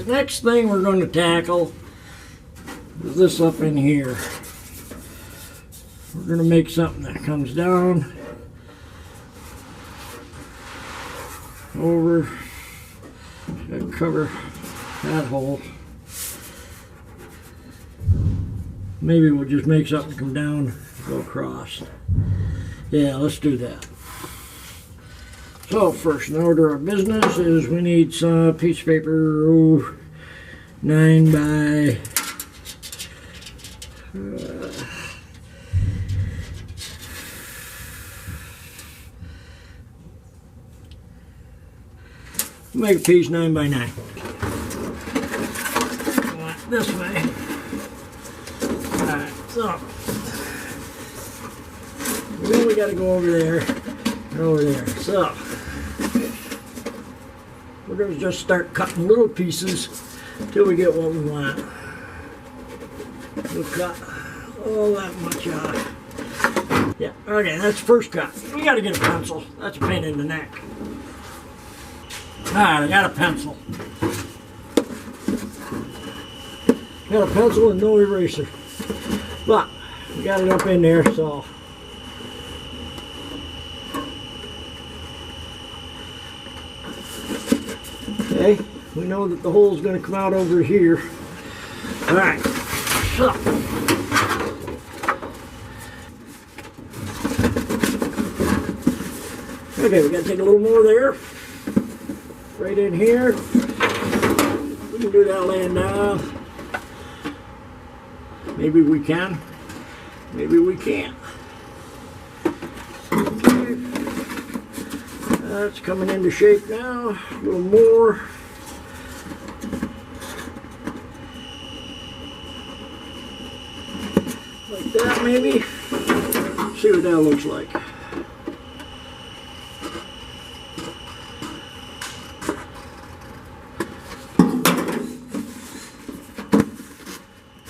the next thing we're going to tackle is this up in here. We're going to make something that comes down over and cover that hole. Maybe we'll just make something come down, go across. Yeah, let's do that. So first in order of business is we need some piece of paper, 9 by make a piece 9 by 9. This way. Alright, so then we gotta go over there and over there. So we're gonna just start cutting little pieces till we get what we want. We'll cut all that much off. Yeah, okay, that's first cut. We gotta get a pencil. That's a pain in the neck. Alright, I got a pencil. Got a pencil and no eraser. But we got it up in there, so okay, we know that the hole is going to come out over here. Alright, so okay, we got to take a little more there. Right in here. We can do that laying down. Maybe we can. Maybe we can't. Okay. That's coming into shape now. A little more. Like that maybe. See what that looks like.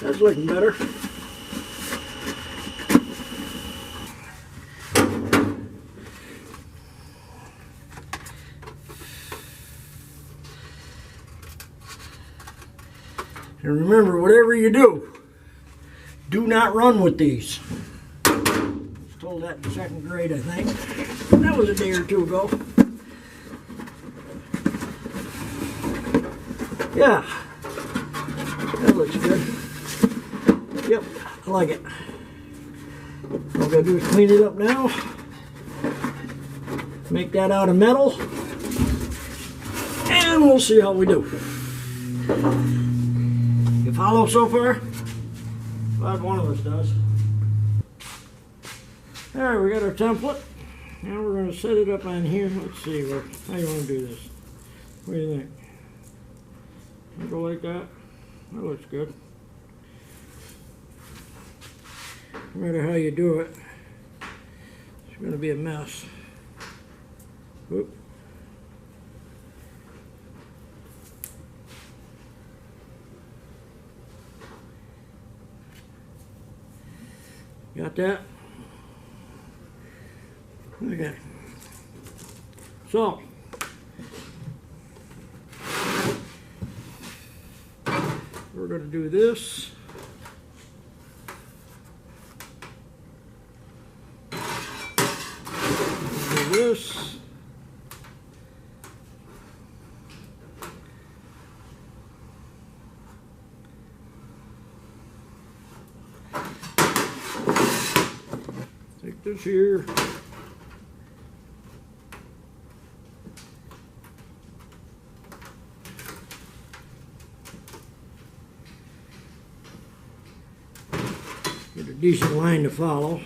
That's looking better. And remember, whatever you do not run with these. I was told that in second grade, I think. That was a day or two ago. Yeah, that looks good. Yep, I like it. All I gotta do is clean it up now. Make that out of metal. And we'll see how we do. You follow so far? Glad one of us does. Alright, we got our template. Now we're going to set it up on here. Let's see, how you want to do this? What do you think? Go like that? That looks good. No matter how you do it, it's going to be a mess. Whoop. Got that? Okay. So, we're going to do this. Do this. Take this here. Get a decent line to follow.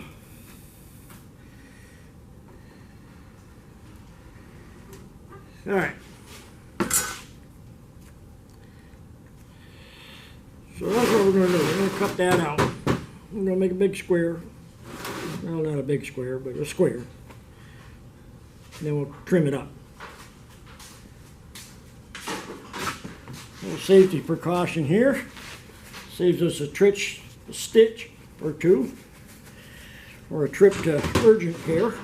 All right. So that's what we're going to do. We're going to cut that out. We're going to make a big square. Well, not a big square, but a square. And then we'll trim it up. A little safety precaution here. Saves us a stitch or two, or a trip to urgent care.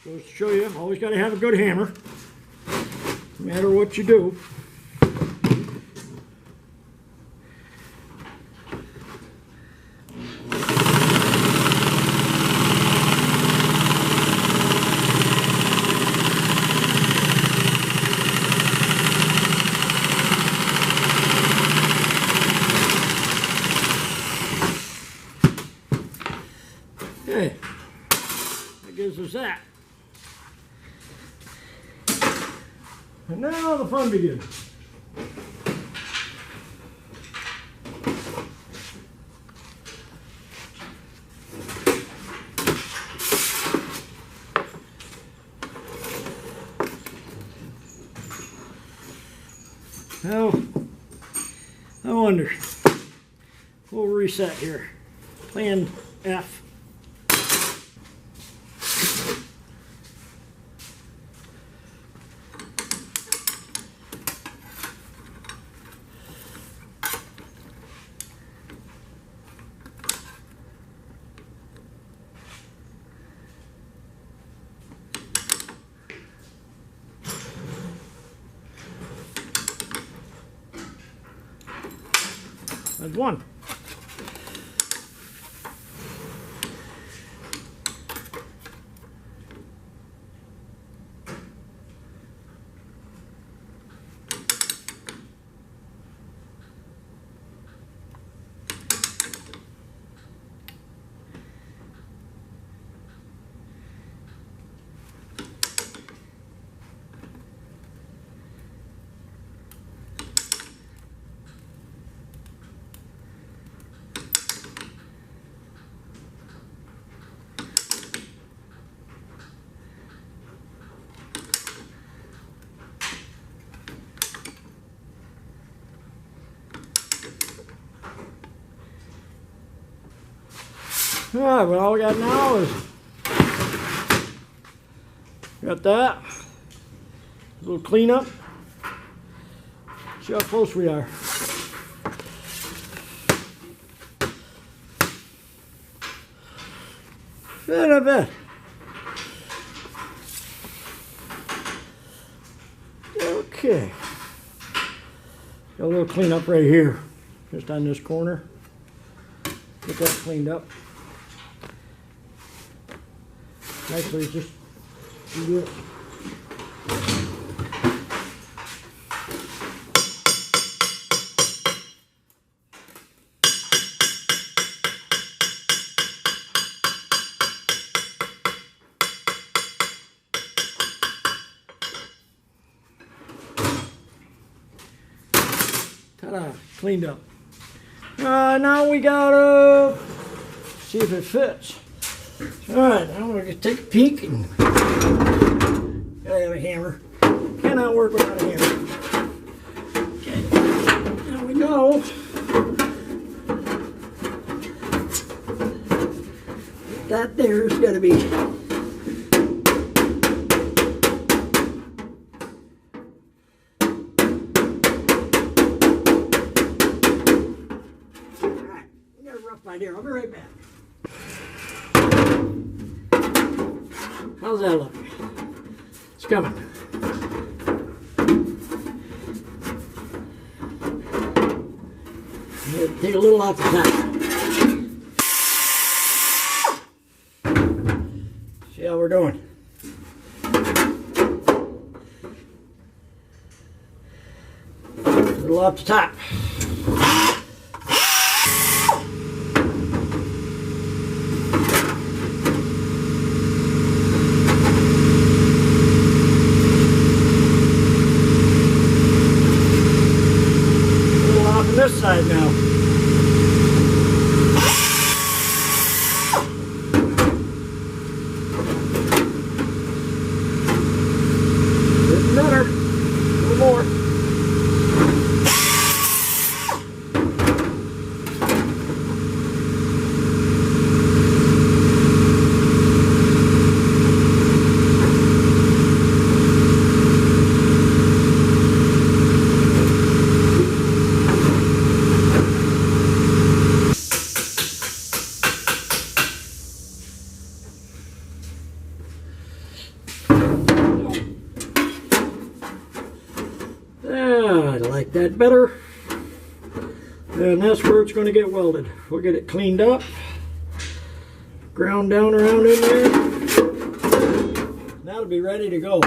Goes to show you, always got to have a good hammer, no matter what you do. Okay, that gives us that. And now the fun begins. Now, I wonder, we'll reset here. Plan F. That's one. Alright, well all we got now is got that. A little cleanup. See how close we are. Yeah, not bad. Okay. Got a little cleanup right here. Just on this corner. Get that cleaned up. Actually, just do it. Ta-da, cleaned up. Now we gotta see if it fits. Alright, now we're going to take a peek and gotta have a hammer. Cannot work without a hammer. Okay, there we go. That there's got to be alright, we got a rough idea. I'll be right back. How's that look? It's coming. Take a little off the top. See how we're doing. A little off the top. This side now. Getting better. A little more. like that better. And that's where it's going to get welded. We'll get it cleaned up, ground down around in there. That'll be ready to go.